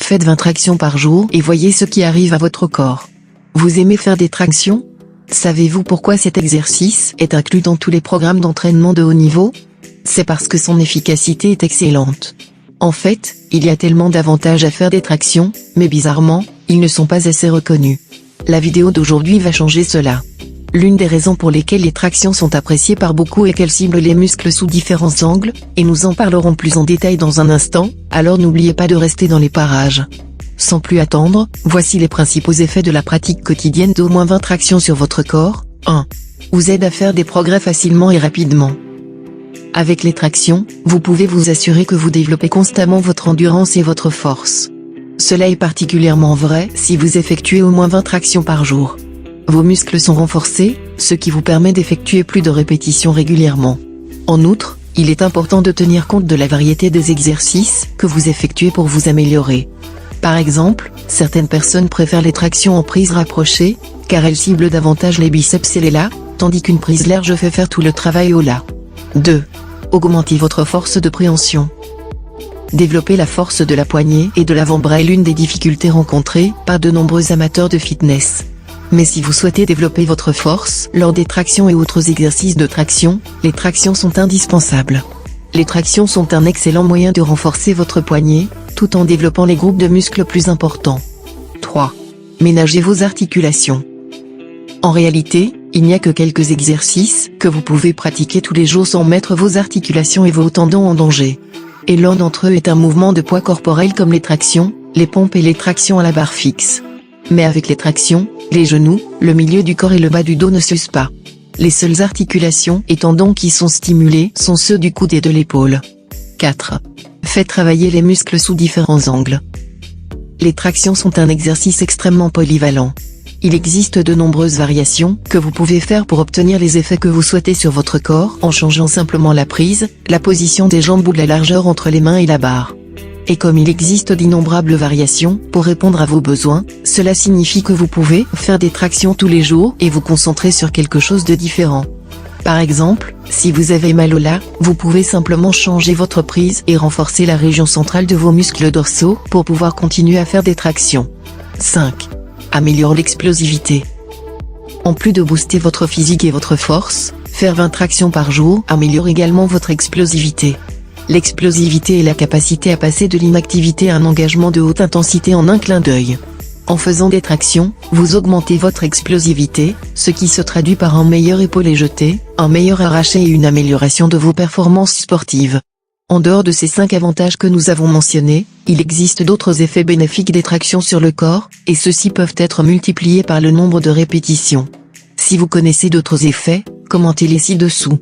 Faites 20 tractions par jour et voyez ce qui arrive à votre corps. Vous aimez faire des tractions? Savez-vous pourquoi cet exercice est inclus dans tous les programmes d'entraînement de haut niveau? C'est parce que son efficacité est excellente. En fait, il y a tellement d'avantages à faire des tractions, mais bizarrement, ils ne sont pas assez reconnus. La vidéo d'aujourd'hui va changer cela. L'une des raisons pour lesquelles les tractions sont appréciées par beaucoup est qu'elles ciblent les muscles sous différents angles, et nous en parlerons plus en détail dans un instant, alors n'oubliez pas de rester dans les parages. Sans plus attendre, voici les principaux effets de la pratique quotidienne d'au moins 20 tractions sur votre corps. 1. Vous aide à faire des progrès facilement et rapidement. Avec les tractions, vous pouvez vous assurer que vous développez constamment votre endurance et votre force. Cela est particulièrement vrai si vous effectuez au moins 20 tractions par jour. Vos muscles sont renforcés, ce qui vous permet d'effectuer plus de répétitions régulièrement. En outre, il est important de tenir compte de la variété des exercices que vous effectuez pour vous améliorer. Par exemple, certaines personnes préfèrent les tractions en prise rapprochée, car elles ciblent davantage les biceps et les lats, tandis qu'une prise large fait faire tout le travail au las. 2. Augmentez votre force de préhension. Développer la force de la poignée et de l'avant-bras est l'une des difficultés rencontrées par de nombreux amateurs de fitness. Mais si vous souhaitez développer votre force lors des tractions et autres exercices de traction, les tractions sont indispensables. Les tractions sont un excellent moyen de renforcer votre poignet, tout en développant les groupes de muscles plus importants. 3. Ménagez vos articulations. En réalité, il n'y a que quelques exercices que vous pouvez pratiquer tous les jours sans mettre vos articulations et vos tendons en danger. Et l'un d'entre eux est un mouvement de poids corporel comme les tractions, les pompes et les tractions à la barre fixe. Mais avec les tractions, les genoux, le milieu du corps et le bas du dos ne s'usent pas. Les seules articulations et tendons qui sont stimulés sont ceux du coude et de l'épaule. 4. Faites travailler les muscles sous différents angles. Les tractions sont un exercice extrêmement polyvalent. Il existe de nombreuses variations que vous pouvez faire pour obtenir les effets que vous souhaitez sur votre corps en changeant simplement la prise, la position des jambes ou la largeur entre les mains et la barre. Et comme il existe d'innombrables variations pour répondre à vos besoins, cela signifie que vous pouvez faire des tractions tous les jours et vous concentrer sur quelque chose de différent. Par exemple, si vous avez mal au las, vous pouvez simplement changer votre prise et renforcer la région centrale de vos muscles dorsaux pour pouvoir continuer à faire des tractions. 5. Améliore l'explosivité. En plus de booster votre physique et votre force, faire 20 tractions par jour améliore également votre explosivité. L'explosivité est la capacité à passer de l'inactivité à un engagement de haute intensité en un clin d'œil. En faisant des tractions, vous augmentez votre explosivité, ce qui se traduit par un meilleur épaulé jeté, un meilleur arraché et une amélioration de vos performances sportives. En dehors de ces 5 avantages que nous avons mentionnés, il existe d'autres effets bénéfiques des tractions sur le corps, et ceux-ci peuvent être multipliés par le nombre de répétitions. Si vous connaissez d'autres effets, commentez-les ci-dessous.